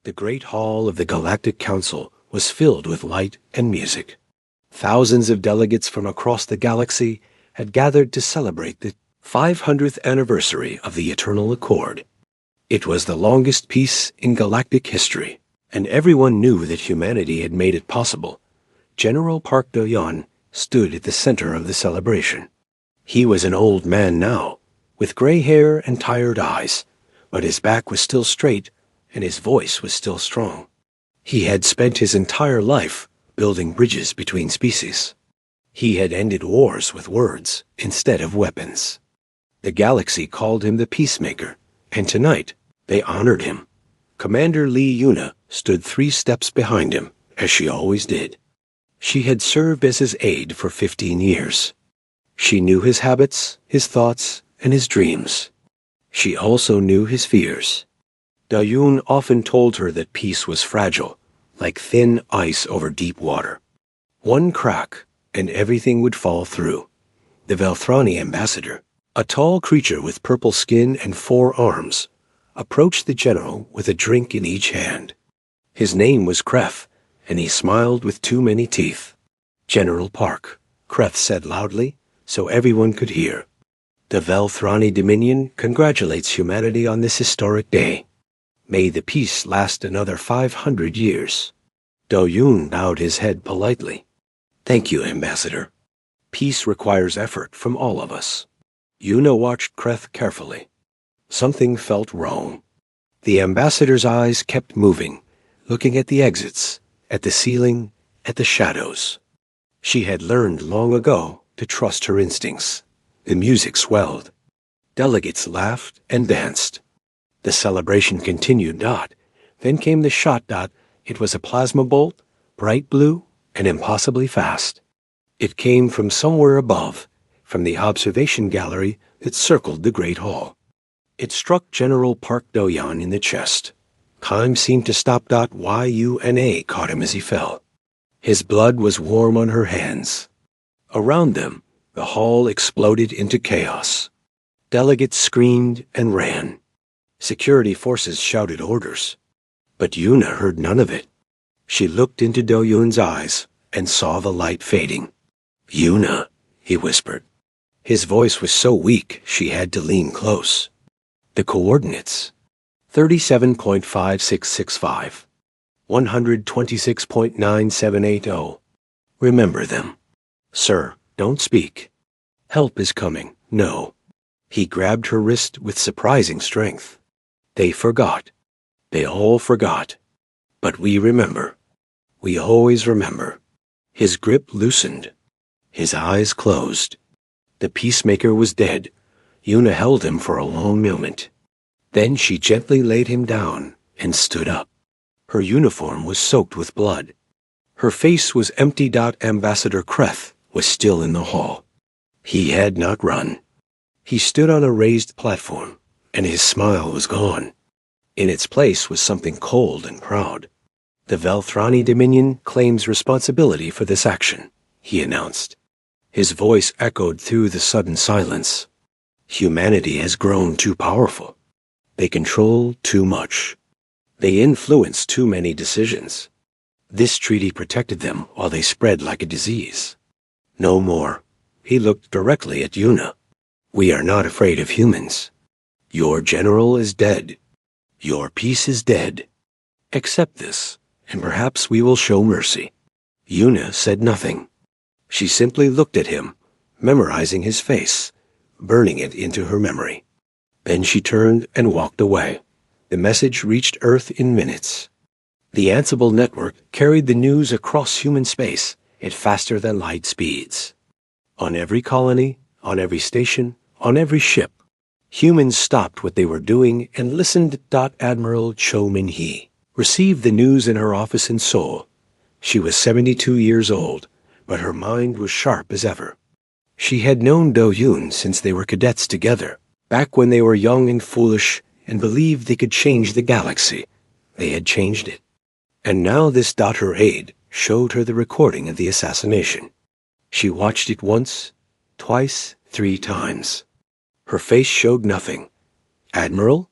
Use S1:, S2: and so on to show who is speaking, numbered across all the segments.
S1: The great hall of the Galactic Council was filled with light and music. Thousands of delegates from across the galaxy had gathered to celebrate the 500th anniversary of the Eternal Accord. It was the longest peace in galactic history, and everyone knew that humanity had made it possible. General Park Do-yeon stood at the center of the celebration. He was an old man now, with gray hair and tired eyes, but his back was still straight and his voice was still strong. He had spent his entire life building bridges between species. He had ended wars with words instead of weapons. The galaxy called him the Peacemaker, and tonight they honored him. Commander Lee Yuna stood 3 steps behind him, as she always did. She had served as his aide for 15 years. She knew his habits, his thoughts, and his dreams. She also knew his fears. Do-yeon often told her that peace was fragile, like thin ice over deep water. One crack, and everything would fall through. The Velthrani ambassador, a tall creature with purple skin and 4 arms, approached the general with a drink in each hand. His name was Kreth, and he smiled with too many teeth. "General Park," Kreth said loudly, so everyone could hear. "The Velthrani Dominion congratulates humanity on this historic day. May the peace last another 500 years. Do-yeon bowed his head politely. "Thank you, Ambassador. Peace requires effort from all of us." Yuna watched Kreth carefully. Something felt wrong. The ambassador's eyes kept moving, looking at the exits, at the ceiling, at the shadows. She had learned long ago to trust her instincts. The music swelled. Delegates laughed and danced. The celebration continued. Then came the shot. It was a plasma bolt, bright blue and impossibly fast. It came from somewhere above, from the observation gallery that circled the Great Hall. It struck General Park Do-yeon in the chest. Time seemed to stop. Yuna caught him as he fell. His blood was warm on her hands. Around them, the hall exploded into chaos. Delegates screamed and ran. Security forces shouted orders. But Yuna heard none of it. She looked into Do-yeon's eyes and saw the light fading. "Yuna," he whispered. His voice was so weak she had to lean close. "The coordinates. 37.5665. 126.9780. Remember them. Sir, don't speak. Help is coming. No." He grabbed her wrist with surprising strength. "They forgot. They all forgot. But we remember. We always remember." His grip loosened. His eyes closed. The Peacemaker was dead. Yuna held him for a long moment. Then she gently laid him down and stood up. Her uniform was soaked with blood. Her face was empty. Ambassador Kreth was still in the hall. He had not run. He stood on a raised platform, and his smile was gone. In its place was something cold and proud. "The Velthrani Dominion claims responsibility for this action," he announced. His voice echoed through the sudden silence. "Humanity has grown too powerful. They control too much. They influence too many decisions. This treaty protected them while they spread like a disease. No more." He looked directly at Yuna. "We are not afraid of humans. Your general is dead. Your peace is dead. Accept this, and perhaps we will show mercy." Yuna said nothing. She simply looked at him, memorizing his face, burning it into her memory. Then she turned and walked away. The message reached Earth in minutes. The Ansible network carried the news across human space at faster than light speeds. On every colony, on every station, on every ship, humans stopped what they were doing and listened. Admiral Cho Min-hee received the news in her office in Seoul. She was 72 years old, but her mind was sharp as ever. She had known Do-yeon since they were cadets together, back when they were young and foolish and believed they could change the galaxy. They had changed it. And now this. Her aide showed her the recording of the assassination. She watched it once, twice, 3 times. Her face showed nothing. "Admiral?"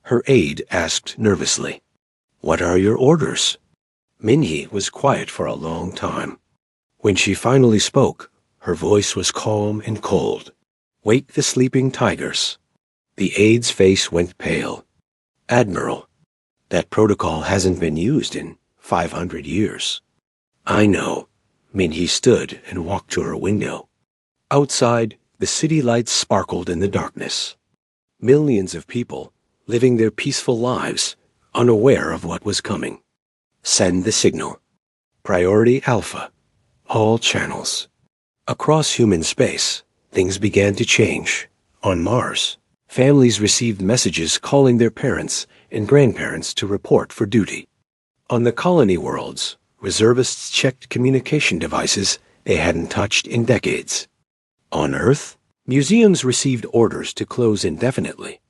S1: her aide asked nervously. What are your orders? Minhee was quiet for a long time. When she finally spoke, her voice was calm and cold. Wake the sleeping tigers. The aide's face went pale. Admiral, that protocol hasn't been used in 500 years. I know. Minhee stood and walked to her window. Outside, the city lights sparkled in the darkness. Millions of people living their peaceful lives, unaware of what was coming. Send the signal. Priority Alpha. All channels. Across human space, things began to change. On Mars, families received messages calling their parents and grandparents to report for duty. On the colony worlds, reservists checked communication devices they hadn't touched in decades. On Earth, museums received orders to close indefinitely.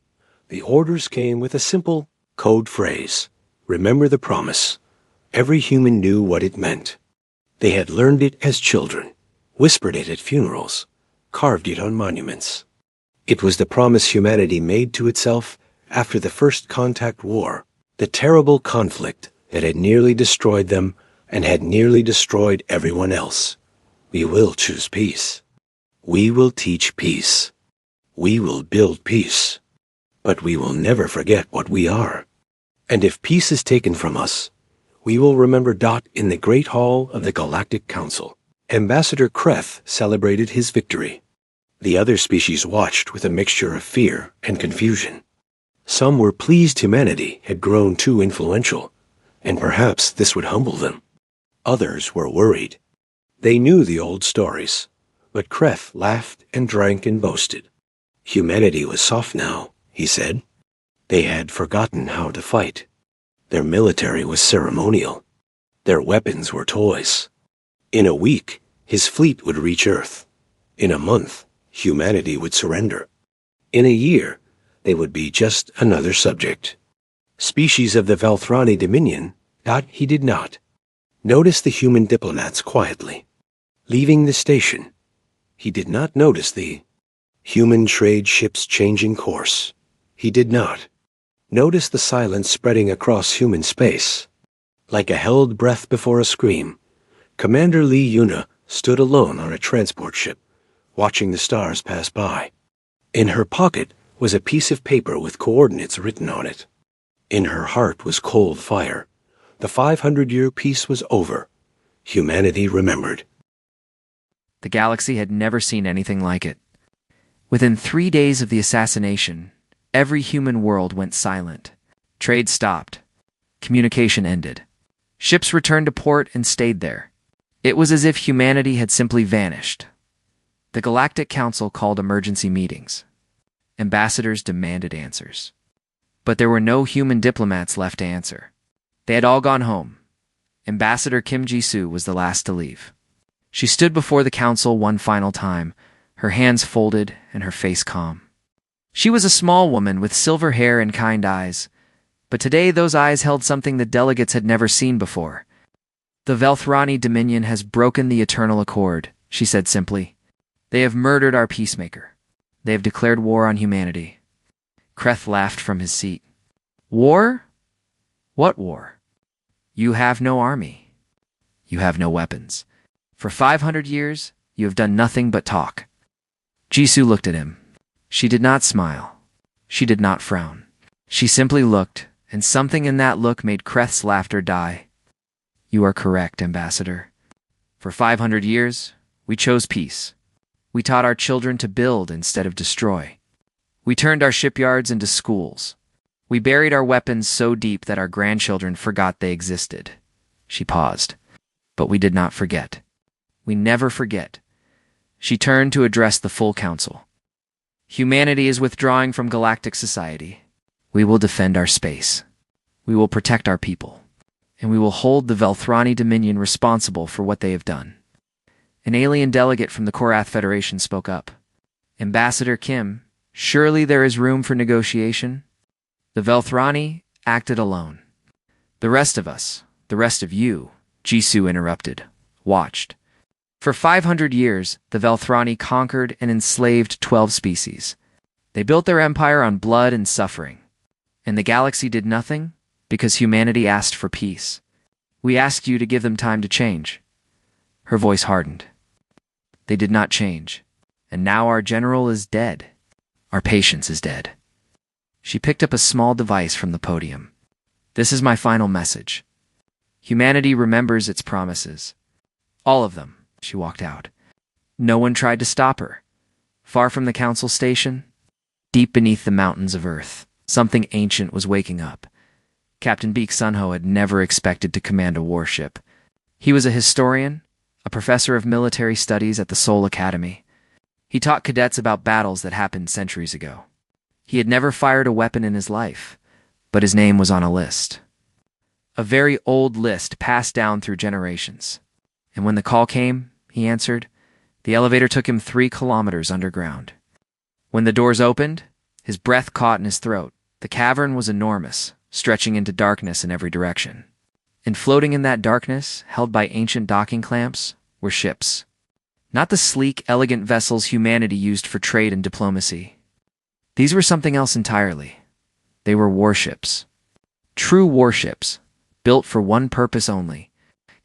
S1: The orders came with a simple code phrase: remember the promise. Every human knew what it meant. They had learned it as children, whispered it at funerals, carved it on monuments. It was the promise humanity made to itself after the First Contact War, the terrible conflict that had nearly destroyed them and had nearly destroyed everyone else. We will choose peace. We will teach peace. We will build peace. But we will never forget what we are. And if peace is taken from us, we will remember Dot in the Great Hall of the Galactic Council. Ambassador Kreth celebrated his victory. The other species watched with a mixture of fear and confusion. Some were pleased humanity had grown too influential, and perhaps this would humble them. Others were worried. They knew the old stories, but Kreth laughed and drank and boasted. Humanity was soft now, he said. They had forgotten how to fight. Their military was ceremonial. Their weapons were toys. In a week, his fleet would reach Earth. In a month, humanity would surrender. In a year, they would be just another subject. Species of the Velthrani Dominion, he did not. Notice the human diplomats quietly. Leaving the station, he did not notice the human trade ships changing course. He did not. Notice the silence spreading across human space. Like a held breath before a scream, Commander Lee Yuna stood alone on a transport ship, watching the stars pass by. In her pocket was a piece of paper with coordinates written on it. In her heart was cold fire. The 500-year peace was over. Humanity remembered.
S2: The galaxy had never seen anything like it. Within 3 days of the assassination, every human world went silent. Trade stopped. Communication ended. Ships returned to port and stayed there. It was as if humanity had simply vanished. The Galactic Council called emergency meetings. Ambassadors demanded answers. But there were no human diplomats left to answer. They had all gone home. Ambassador Kim Ji-soo was the last to leave. She stood before the council one final time, her hands folded and her face calm. She was a small woman with silver hair and kind eyes, but today those eyes held something the delegates had never seen before. The Velthrani Dominion has broken the Eternal Accord, she said simply. They have murdered our peacemaker. They have declared war on humanity. Kreth laughed from his seat. War? What war? You have no army. You have no weapons. For 500 years, you have done nothing but talk. Jisoo looked at him. She did not smile. She did not frown. She simply looked, and something in that look made Kreth's laughter die. You are correct, Ambassador. For 500 years, we chose peace. We taught our children to build instead of destroy. We turned our shipyards into schools. We buried our weapons so deep that our grandchildren forgot they existed. She paused. But we did not forget. We never forget. She turned to address the full council. Humanity is withdrawing from galactic society. We will defend our space. We will protect our people. And we will hold the Velthrani Dominion responsible for what they have done. An alien delegate from the Korath Federation spoke up. Ambassador Kim, surely there is room for negotiation? The Velthrani acted alone. The rest of us, the rest of you, Jisoo interrupted, watched. For 500 years, the Velthrani conquered and enslaved 12 species. They built their empire on blood and suffering. And the galaxy did nothing? Because humanity asked for peace. We asked you to give them time to change. Her voice hardened. They did not change. And now our general is dead. Our patience is dead. She picked up a small device from the podium. This is my final message. Humanity remembers its promises. All of them. She walked out. No one tried to stop her. Far from the council station, deep beneath the mountains of Earth, something ancient was waking up. Captain Beek Sunho had never expected to command a warship. He was a historian, a professor of military studies at the Seoul Academy. He taught cadets about battles that happened centuries ago. He had never fired a weapon in his life, but his name was on a list. A very old list passed down through generations. And when the call came, he answered. The elevator took him 3 kilometers underground. When the doors opened, his breath caught in his throat. The cavern was enormous, stretching into darkness in every direction. And floating in that darkness, held by ancient docking clamps, were ships. Not the sleek, elegant vessels humanity used for trade and diplomacy. These were something else entirely. They were warships. True warships, built for one purpose only.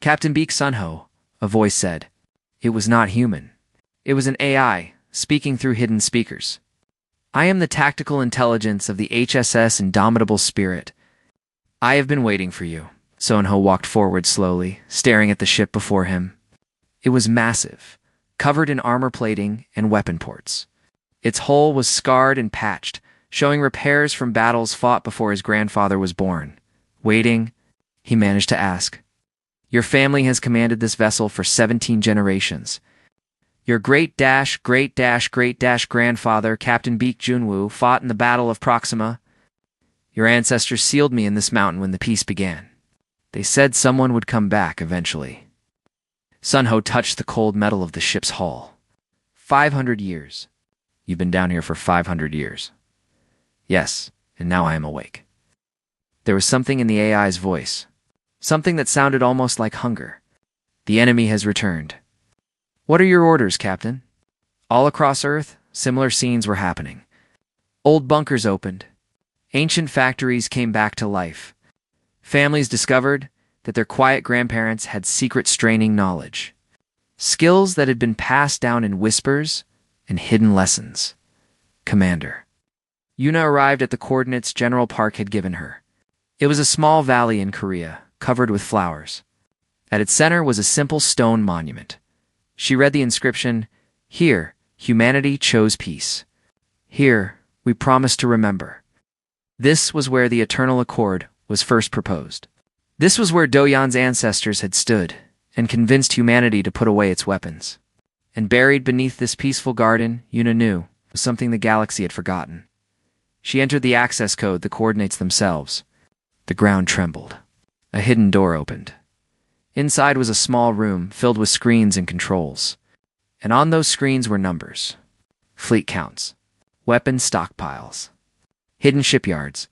S2: Captain Beek Sunho, a voice said. It was not human. It was an AI, speaking through hidden speakers. I am the tactical intelligence of the HSS Indomitable Spirit. I have been waiting for you. Sunho walked forward slowly, staring at the ship before him. It was massive, covered in armor plating and weapon ports. Its hull was scarred and patched, showing repairs from battles fought before his grandfather was born. Waiting, he managed to ask. Your family has commanded this vessel for 17 generations. Your great-grandfather, Captain Beek Junwoo, fought in the Battle of Proxima. Your ancestors sealed me in this mountain when the peace began. They said someone would come back eventually. Sunho touched the cold metal of the ship's hull. 500 years. You've been down here for 500 years. Yes, and now I am awake. There was something in the AI's voice. Something that sounded almost like hunger. The enemy has returned. What are your orders, Captain? All across Earth, similar scenes were happening. Old bunkers opened. Ancient factories came back to life. Families discovered that their quiet grandparents had secret straining knowledge. Skills that had been passed down in whispers and hidden lessons. Commander. Yuna arrived at the coordinates General Park had given her. It was a small valley in Korea, covered with flowers. At its center was a simple stone monument. She read the inscription, Here, humanity chose peace. Here, we promise to remember. This was where the Eternal Accord was first proposed. This was where Doyan's ancestors had stood and convinced humanity to put away its weapons. And buried beneath this peaceful garden, Yuna knew, was something the galaxy had forgotten. She entered the access code, the coordinates themselves. The ground trembled. A hidden door opened. Inside was a small room filled with screens and controls. And on those screens were numbers. Fleet counts. Weapon stockpiles. Hidden shipyards.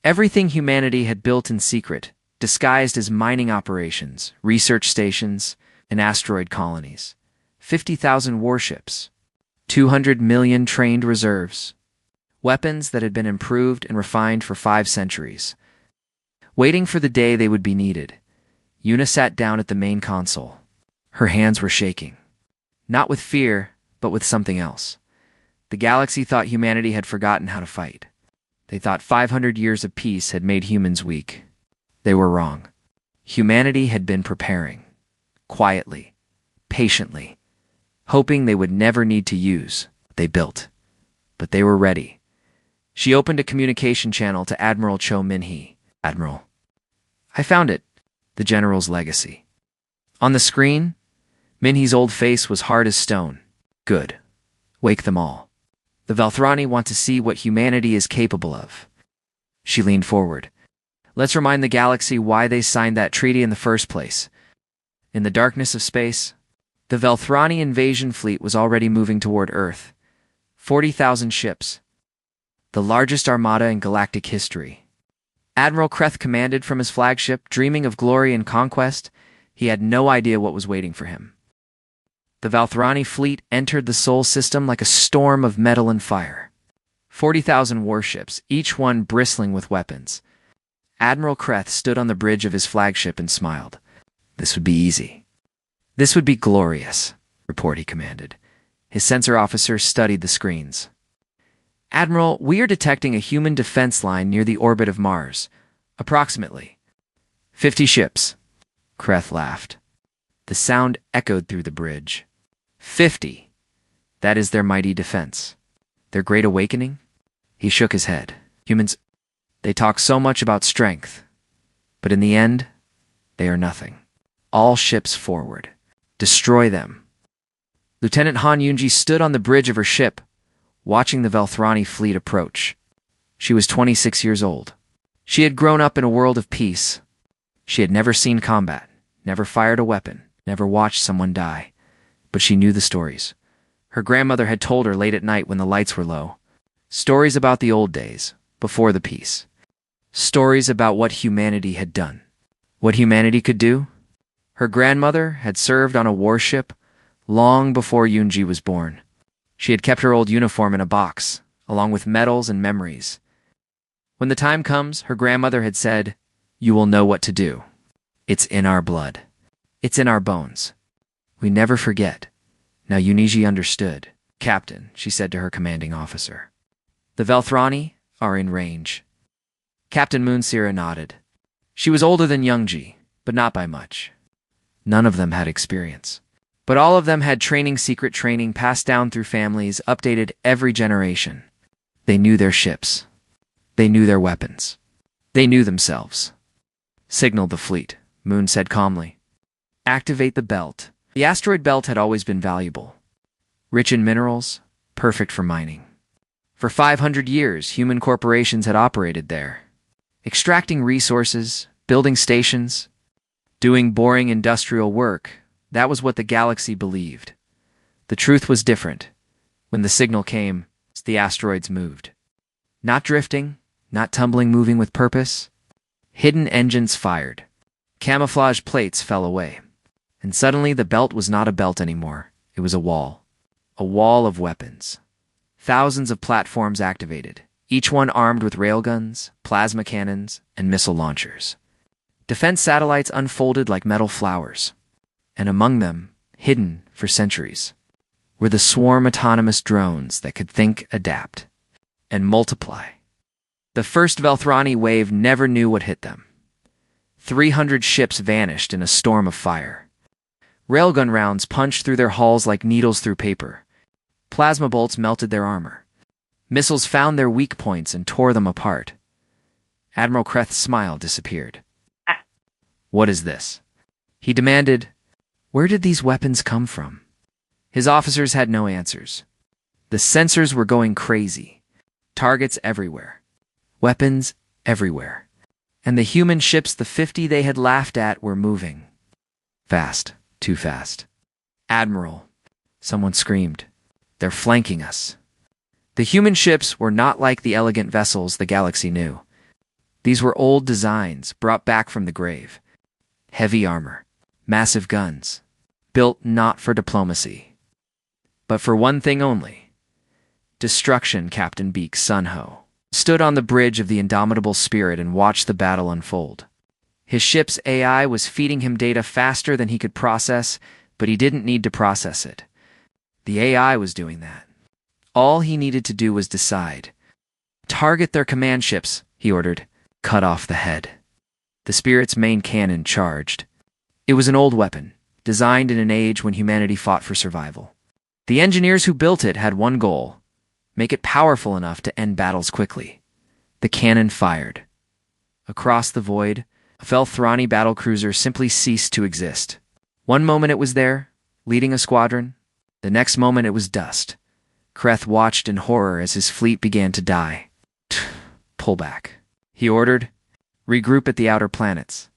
S2: Everything humanity had built in secret, disguised as mining operations, research stations, and asteroid colonies. 50,000 warships. 200 million trained reserves. Weapons that had been improved and refined for 5 centuries. Waiting for the day they would be needed, Yuna sat down at the main console. Her hands were shaking. Not with fear, but with something else. The galaxy thought humanity had forgotten how to fight. They thought 500 years of peace had made humans weak. They were wrong. Humanity had been preparing. Quietly. Patiently. Hoping they would never need to use what they built. But they were ready. She opened a communication channel to Admiral Cho Min-hee. Admiral. I found it. The General's legacy. On the screen, Min-hee's old face was hard as stone. Good. Wake them all. The Velthrani want to see what humanity is capable of. She leaned forward. Let's remind the galaxy why they signed that treaty in the first place. In the darkness of space, the Velthrani invasion fleet was already moving toward Earth. 40,000 ships. The largest armada in galactic history. Admiral Kreth commanded from his flagship, dreaming of glory and conquest. He had no idea what was waiting for him. The Velthrani fleet entered the Sol system like a storm of metal and fire. 40,000 warships, each one bristling with weapons. Admiral Kreth stood on the bridge of his flagship and smiled. This would be easy. This would be glorious, report he commanded. His sensor officer studied the screens. Admiral, we are detecting a human defense line near the orbit of Mars. Approximately 50 ships. Kreth laughed. The sound echoed through the bridge. 50. That is their mighty defense. Their great awakening? He shook his head. Humans, they talk so much about strength, but in the end, they are nothing. All ships forward. Destroy them. Lieutenant Han Yunji stood on the bridge of her ship, watching the Velthrani fleet approach. She was 26 years old. She had grown up in a world of peace. She had never seen combat, never fired a weapon, never watched someone die. But she knew the stories. Her grandmother had told her late at night when the lights were low. Stories about the old days, before the peace. Stories about what humanity had done. What humanity could do? Her grandmother had served on a warship long before Yunji was born. She had kept her old uniform in a box, along with medals and memories. When the time comes, her grandmother had said, "You will know what to do. It's in our blood. It's in our bones. We never forget." Now Yuniji understood. "Captain," she said to her commanding officer. "The Velthrani are in range." Captain Moonsira nodded. She was older than Youngji, but not by much. None of them had experience. But all of them had secret training passed down through families, updated every generation. They knew their ships. They knew their weapons. They knew themselves. "Signal the fleet," Moon said calmly. "Activate the belt." The asteroid belt had always been valuable. Rich in minerals, perfect for mining. For 500 years, human corporations had operated there, extracting resources, building stations, doing boring industrial work. That was what the galaxy believed. The truth was different. When the signal came, the asteroids moved. Not drifting, not tumbling, moving with purpose. Hidden engines fired. Camouflage plates fell away. And suddenly the belt was not a belt anymore. It was a wall. A wall of weapons. Thousands of platforms activated, each one armed with railguns, plasma cannons, and missile launchers. Defense satellites unfolded like metal flowers. And among them, hidden for centuries, were the swarm autonomous drones that could think, adapt, and multiply. The first Velthrani wave never knew what hit them. 300 ships vanished in a storm of fire. Railgun rounds punched through their hulls like needles through paper. Plasma bolts melted their armor. Missiles found their weak points and tore them apart. Admiral Kreth's smile disappeared. "What is this?" he demanded. Where did these weapons come from? His officers had no answers. The sensors were going crazy. Targets everywhere. Weapons everywhere. And the human ships, the 50 they had laughed at, were moving. Fast. Too fast. "Admiral," someone screamed. "They're flanking us." The human ships were not like the elegant vessels the galaxy knew. These were old designs brought back from the grave. Heavy armor. Massive guns. Built not for diplomacy, but for one thing only. Destruction. Captain Beak Sunho stood on the bridge of the indomitable Spirit and watched the battle unfold. His ship's AI was feeding him data faster than he could process, but he didn't need to process it. The AI was doing that. All he needed to do was decide. "Target their command ships," he ordered. "Cut off the head." The Spirit's main cannon charged. It was an old weapon, designed in an age when humanity fought for survival. The engineers who built it had one goal: make it powerful enough to end battles quickly. The cannon fired. Across the void, a Velthrani battlecruiser simply ceased to exist. One moment it was there, leading a squadron. The next moment it was dust. Kreth watched in horror as his fleet began to die. "Pull back," he ordered. "Regroup at the outer planets."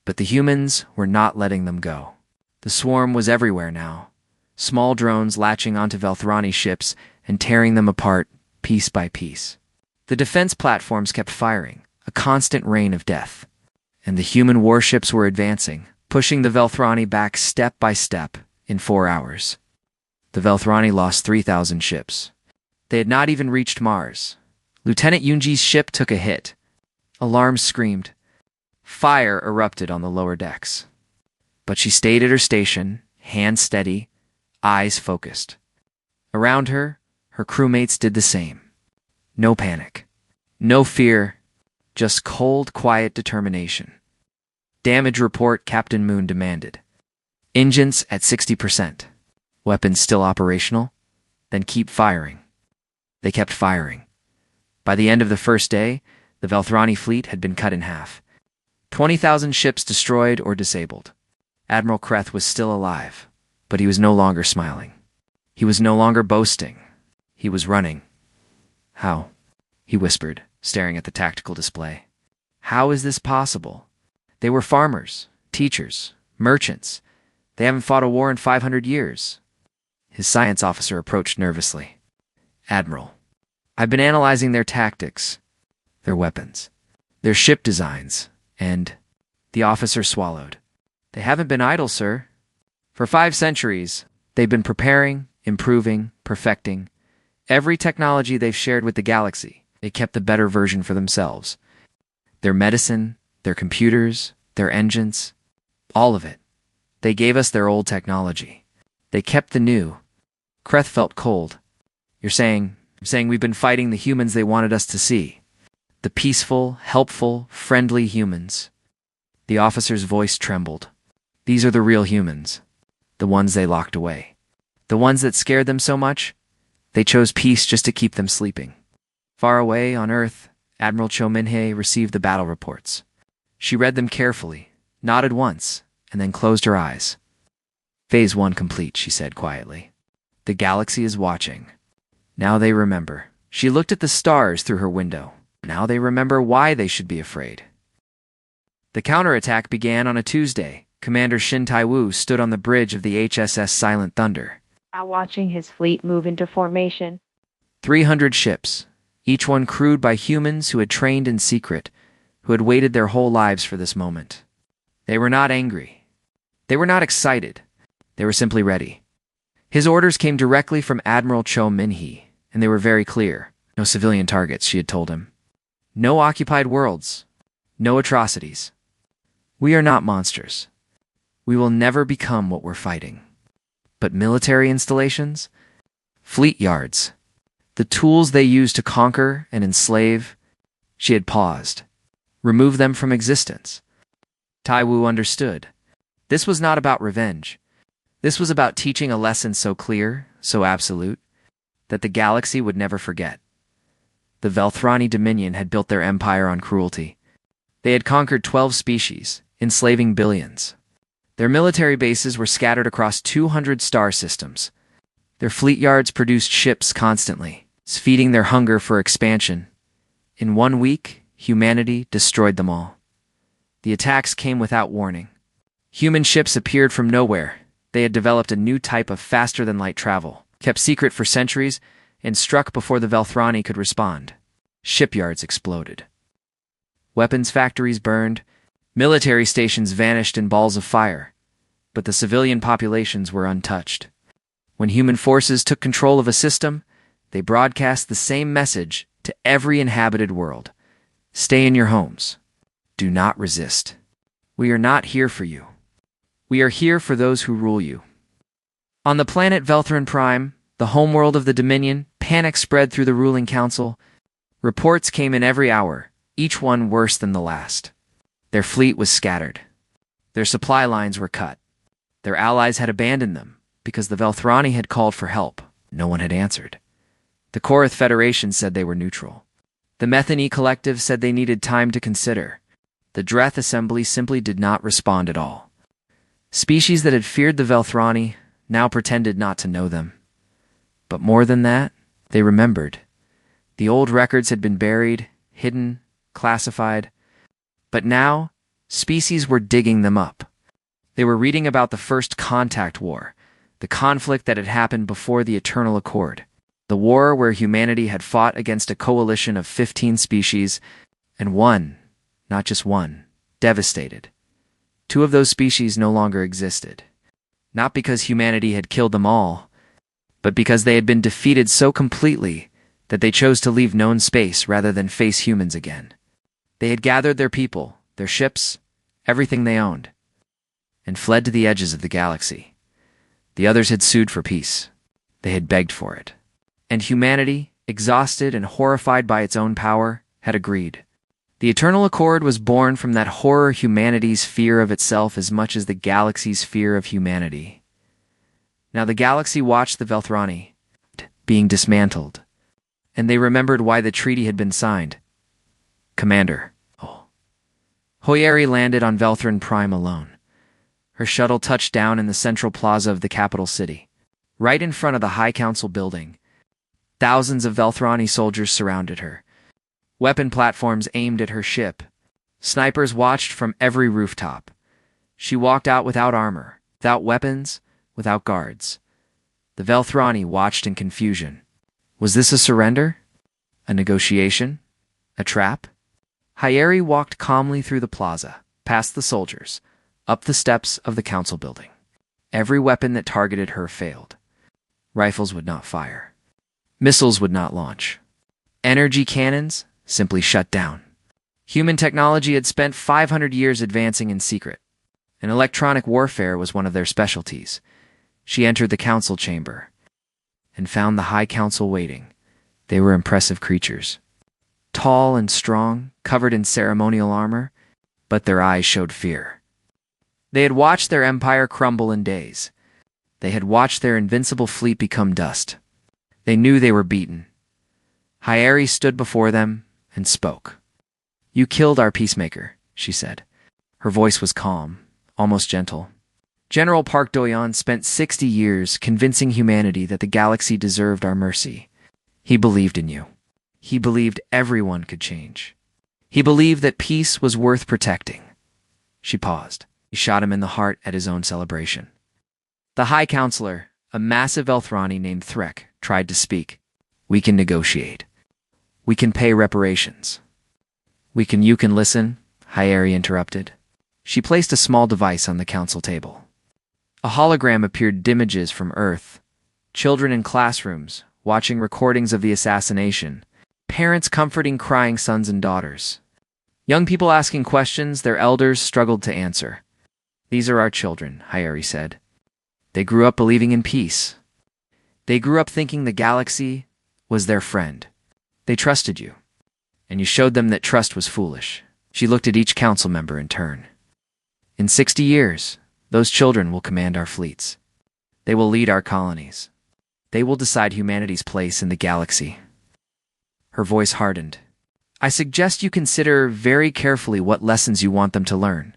S2: But the humans were not letting them go. The swarm was everywhere now. Small drones latching onto Velthrani ships and tearing them apart piece by piece. The defense platforms kept firing, a constant rain of death. And the human warships were advancing, pushing the Velthrani back step by step in 4 hours. The Velthrani lost 3,000 ships. They had not even reached Mars. Lieutenant Yunji's ship took a hit. Alarms screamed. Fire erupted on the lower decks. But she stayed at her station, hands steady, eyes focused. Around her, her crewmates did the same. No panic. No fear. Just cold, quiet determination. Damage report, Captain Moon demanded. Engines at 60%. Weapons still operational? Then keep firing. They kept firing. By the end of the first day, the Velthrani fleet had been cut in half. 20,000 ships destroyed or disabled. Admiral Kreth was still alive, but he was no longer smiling. He was no longer boasting. He was running. How? He whispered, staring at the tactical display. How is this possible? They were farmers, teachers, merchants. They haven't fought a war in 500 years. His science officer approached nervously. Admiral, I've been analyzing their tactics, their weapons, their ship designs, and the officer swallowed. They haven't been idle, sir. For 5 centuries, they've been preparing, improving, perfecting. Every technology they've shared with the galaxy, they kept the better version for themselves. Their medicine, their computers, their engines, all of it. They gave us their old technology. They kept the new. Kreth felt cold. You're saying we've been fighting the humans they wanted us to see. The peaceful, helpful, friendly humans. The officer's voice trembled. These are the real humans. The ones they locked away. The ones that scared them so much, they chose peace just to keep them sleeping. Far away on Earth, Admiral Cho Min-hye received the battle reports. She read them carefully, nodded once, and then closed her eyes. Phase 1 complete, she said quietly. The galaxy is watching. Now they remember. She looked at the stars through her window. Now they remember why they should be afraid. The counterattack began on a Tuesday. Commander Shin Tai-woo stood on the bridge of the HSS Silent Thunder.
S3: Watching his fleet move into formation.
S2: 300 ships, each one crewed by humans who had trained in secret, who had waited their whole lives for this moment. They were not angry. They were not excited. They were simply ready. His orders came directly from Admiral Cho Min-hye, and they were very clear. No civilian targets, she had told him. No occupied worlds. No atrocities. We are not monsters. We will never become what we're fighting. But military installations? Fleet yards. The tools they use to conquer and enslave? She had paused. Remove them from existence. Tai-woo understood. This was not about revenge. This was about teaching a lesson so clear, so absolute, that the galaxy would never forget. The Velthrani Dominion had built their empire on cruelty. They had conquered 12 species, enslaving billions. Their military bases were scattered across 200 star systems. Their fleet yards produced ships constantly, feeding their hunger for expansion. In 1 week, humanity destroyed them all. The attacks came without warning. Human ships appeared from nowhere. They had developed a new type of faster-than-light travel, kept secret for centuries, and struck before the Velthrani could respond. Shipyards exploded. Weapons factories burned. Military stations vanished in balls of fire. But the civilian populations were untouched. When human forces took control of a system, they broadcast the same message to every inhabited world. Stay in your homes. Do not resist. We are not here for you. We are here for those who rule you. On the planet Velthran Prime, the homeworld of the Dominion, panic spread through the ruling council. Reports came in every hour, each one worse than the last. Their fleet was scattered. Their supply lines were cut. Their allies had abandoned them because the Velthrani had called for help. No one had answered. The Korath Federation said they were neutral. The Metheny Collective said they needed time to consider. The Dreth Assembly simply did not respond at all. Species that had feared the Velthrani now pretended not to know them. But more than that, they remembered. The old records had been buried, hidden, classified. But now, species were digging them up. They were reading about the First Contact War, the conflict that had happened before the Eternal Accord, the war where humanity had fought against a coalition of 15 species, and one, not just one, devastated. 2 of those species no longer existed, not because humanity had killed them all, but because they had been defeated so completely that they chose to leave known space rather than face humans again. They had gathered their people, their ships, everything they owned, and fled to the edges of the galaxy. The others had sued for peace. They had begged for it. And humanity, exhausted and horrified by its own power, had agreed. The Eternal Accord was born from that horror humanity's fear of itself as much as the galaxy's fear of humanity. Now the galaxy watched the Velthrani being dismantled, and they remembered why the treaty had been signed. Commander. Hoyeri landed on Velthran Prime alone. Her shuttle touched down in the central plaza of the capital city, right in front of the High Council building. Thousands of Velthrani soldiers surrounded her. Weapon platforms aimed at her ship. Snipers watched from every rooftop. She walked out without armor, without weapons, without guards. The Velthrani watched in confusion. Was this a surrender? A negotiation? A trap? Hoyeri walked calmly through the plaza, past the soldiers, up the steps of the council building. Every weapon that targeted her failed. Rifles would not fire. Missiles would not launch. Energy cannons simply shut down. Human technology had spent 500 years advancing in secret, and electronic warfare was one of their specialties. She entered the council chamber and found the High Council waiting. They were impressive creatures. Tall and strong, covered in ceremonial armor, but their eyes showed fear. They had watched their empire crumble in days. They had watched their invincible fleet become dust. They knew they were beaten. Hoyeri stood before them and spoke. "You killed our peacemaker," she said. Her voice was calm, almost gentle. "General Park Doyon spent 60 years convincing humanity that the galaxy deserved our mercy. He believed in you. He believed everyone could change. He believed that peace was worth protecting." She paused. He shot him in the heart at his own celebration. The High Counselor, a massive Velthrani named Threk, tried to speak. "We can negotiate. We can pay reparations. You can listen," Hoyeri interrupted. She placed a small device on the council table. A hologram appeared images from Earth. Children in classrooms, watching recordings of the assassination. Parents comforting crying sons and daughters. Young people asking questions their elders struggled to answer. "These are our children," Hoyeri said. "They grew up believing in peace. They grew up thinking the galaxy was their friend. They trusted you, and you showed them that trust was foolish." She looked at each council member in turn. "In 60 years, those children will command our fleets. They will lead our colonies. They will decide humanity's place in the galaxy." Her voice hardened. "I suggest you consider very carefully what lessons you want them to learn."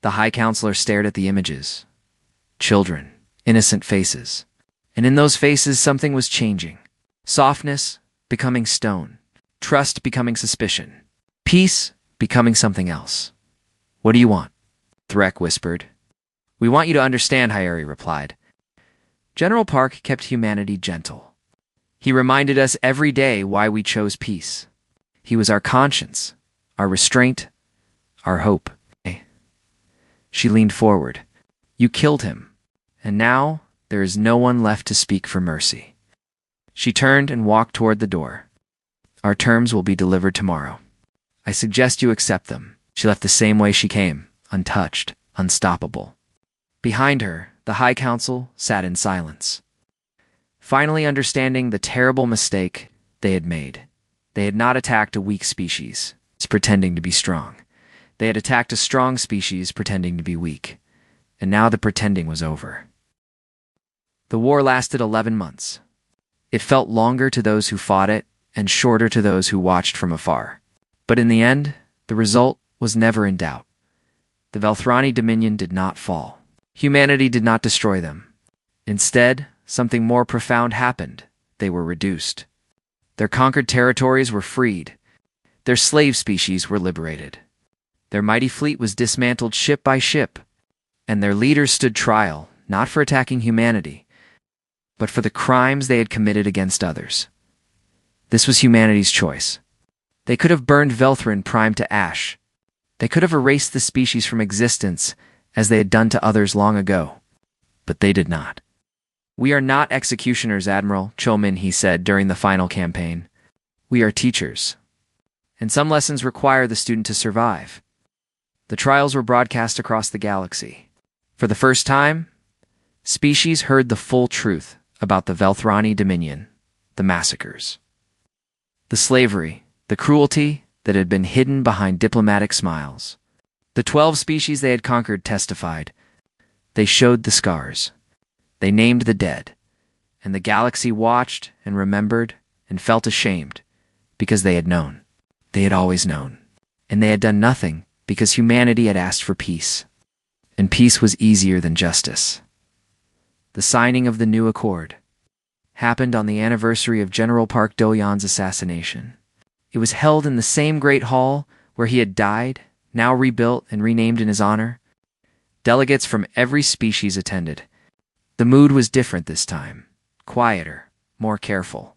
S2: The High Counselor stared at the images. Children, innocent faces. And in those faces something was changing. Softness becoming stone. Trust becoming suspicion. Peace becoming something else. "What do you want?" Threk whispered. "We want you to understand," Hoyeri replied. "General Park kept humanity gentle. He reminded us every day why we chose peace. He was our conscience, our restraint, our hope." She leaned forward. "You killed him, and now there is no one left to speak for mercy." She turned and walked toward the door. "Our terms will be delivered tomorrow. I suggest you accept them." She left the same way she came, untouched, unstoppable. Behind her, the High Council sat in silence, finally understanding the terrible mistake they had made. They had not attacked a weak species, pretending to be strong. They had attacked a strong species, pretending to be weak. And now the pretending was over. The war lasted 11 months. It felt longer to those who fought it and shorter to those who watched from afar. But in the end, the result was never in doubt. The Velthrani Dominion did not fall. Humanity did not destroy them. Instead, something more profound happened. They were reduced. Their conquered territories were freed. Their slave species were liberated. Their mighty fleet was dismantled ship by ship, and their leaders stood trial, not for attacking humanity, but for the crimes they had committed against others. This was humanity's choice. They could have burned Velthran Prime to ash. They could have erased the species from existence, as they had done to others long ago. But they did not. "We are not executioners, Admiral Chomin," he said during the final campaign. "We are teachers. And some lessons require the student to survive. The trials were broadcast across the galaxy. For the first time, species heard the full truth about the Velthrani Dominion, the massacres, the slavery, the cruelty that had been hidden behind diplomatic smiles. The 12 species they had conquered testified. They showed the scars. They named the dead. And the galaxy watched and remembered and felt ashamed because they had known. They had always known. And they had done nothing because humanity had asked for peace. And peace was easier than justice. The signing of the new accord happened on the anniversary of General Park Do-yeon's assassination. It was held in the same great hall where he had died, now rebuilt and renamed in his honor. Delegates from every species attended. The mood was different this time. Quieter, more careful.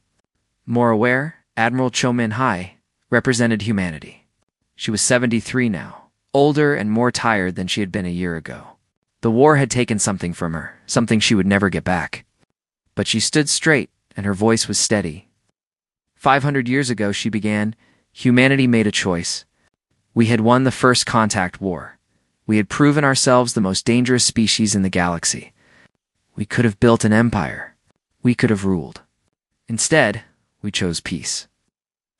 S2: More aware, Admiral Cho Min-hai represented humanity. She was 73 now, older and more tired than she had been a year ago. The war had taken something from her, something she would never get back. But she stood straight, and her voice was steady. 500 years ago, she began, humanity made a choice. We had won the first contact war. We had proven ourselves the most dangerous species in the galaxy. We could have built an empire. We could have ruled. Instead, we chose peace.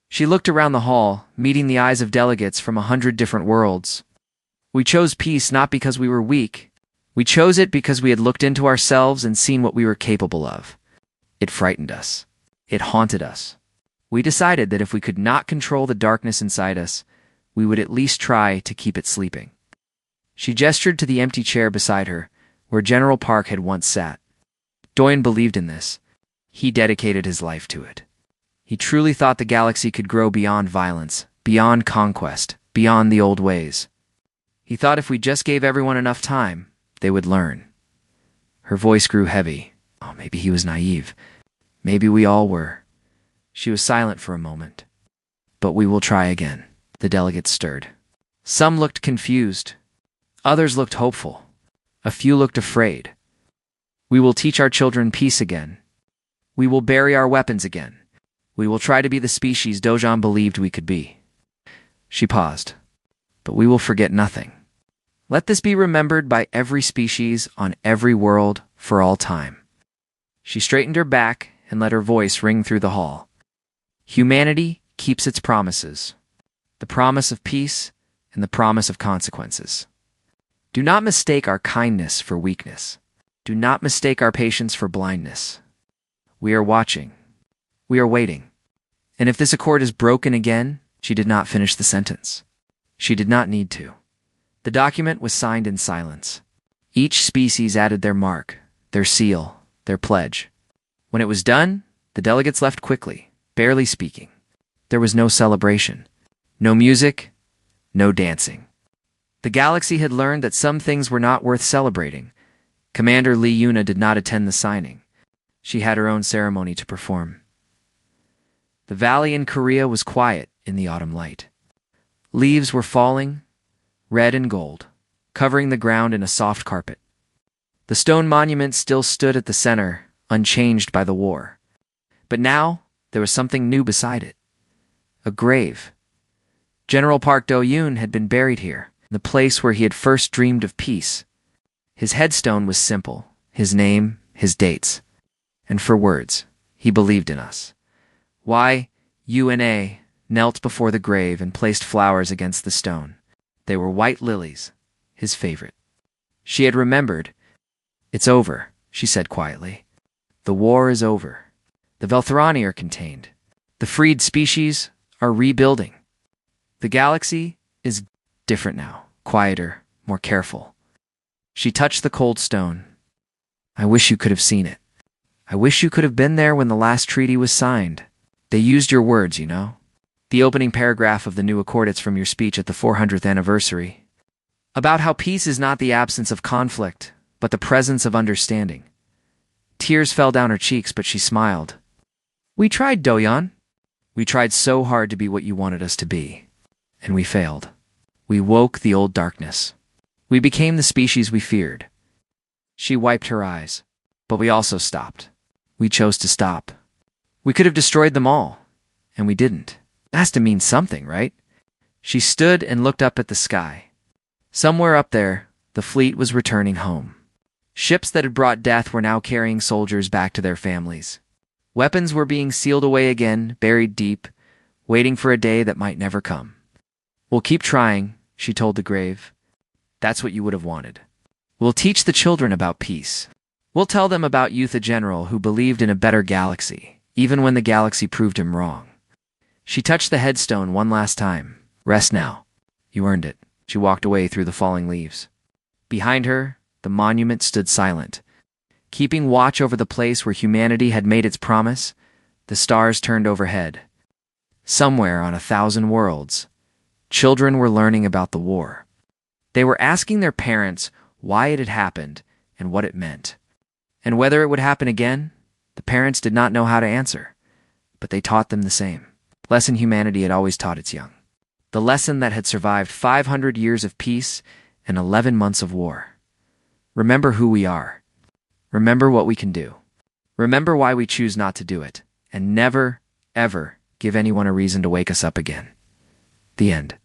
S2: She looked around the hall, meeting the eyes of delegates from 100 different worlds. We chose peace not because we were weak. We chose it because we had looked into ourselves and seen what we were capable of. It frightened us. It haunted us. We decided that if we could not control the darkness inside us, we would at least try to keep it sleeping. She gestured to the empty chair beside her, where General Park had once sat. Do-yeon believed in this. He dedicated his life to it. He truly thought the galaxy could grow beyond violence, beyond conquest, beyond the old ways. He thought if we just gave everyone enough time, they would learn. Her voice grew heavy. Oh, maybe he was naive. Maybe we all were. She was silent for a moment. But we will try again. The delegates stirred. Some looked confused. Others looked hopeful. A few looked afraid. We will teach our children peace again. We will bury our weapons again. We will try to be the species Do-yeon believed we could be. She paused. But we will forget nothing. Let this be remembered by every species on every world for all time. She straightened her back and let her voice ring through the hall. Humanity keeps its promises. The promise of peace and the promise of consequences. Do not mistake our kindness for weakness. Do not mistake our patience for blindness. We are watching. We are waiting. And if this accord is broken again, she did not finish the sentence. She did not need to. The document was signed in silence. Each species added their mark, their seal, their pledge. When it was done, the delegates left quickly, barely speaking. There was no celebration, no music, no dancing. The galaxy had learned that some things were not worth celebrating. Commander Lee Yuna did not attend the signing. She had her own ceremony to perform. The valley in Korea was quiet in the autumn light. Leaves were falling, red and gold, covering the ground in a soft carpet. The stone monument still stood at the center, unchanged by the war. But now, there was something new beside it. A grave. General Park Do-yeon had been buried here, the place where he had first dreamed of peace. His headstone was simple, his name, his dates. And for words, he believed in us. Yuna knelt before the grave and placed flowers against the stone. They were white lilies, his favorite. She had remembered. It's over, she said quietly. The war is over. The Velthrani are contained. The freed species are rebuilding. The galaxy is different now, quieter, more careful. She touched the cold stone. I wish you could have seen it. I wish you could have been there when the last treaty was signed. They used your words, you know. The opening paragraph of the new accord, it's from your speech at the 400th anniversary. About how peace is not the absence of conflict, but the presence of understanding. Tears fell down her cheeks, but she smiled. We tried, Do-yeon. We tried so hard to be what you wanted us to be. And we failed. We woke the old darkness. We became the species we feared. She wiped her eyes. But we also stopped. We chose to stop. We could have destroyed them all. And we didn't. It has to mean something, right? She stood and looked up at the sky. Somewhere up there, the fleet was returning home. Ships that had brought death were now carrying soldiers back to their families. Weapons were being sealed away again, buried deep, waiting for a day that might never come. "We'll keep trying," she told the grave. "That's what you would have wanted. We'll teach the children about peace. We'll tell them about Youth a General who believed in a better galaxy, even when the galaxy proved him wrong." She touched the headstone one last time. "Rest now. You earned it." She walked away through the falling leaves. Behind her, the monument stood silent. Keeping watch over the place where humanity had made its promise, the stars turned overhead. Somewhere on 1,000 worlds, children were learning about the war. They were asking their parents why it had happened and what it meant. And whether it would happen again, the parents did not know how to answer, but they taught them the same lesson humanity had always taught its young. The lesson that had survived 500 years of peace and 11 months of war. Remember who we are. Remember what we can do. Remember why we choose not to do it. And never, ever give anyone a reason to wake us up again. The end.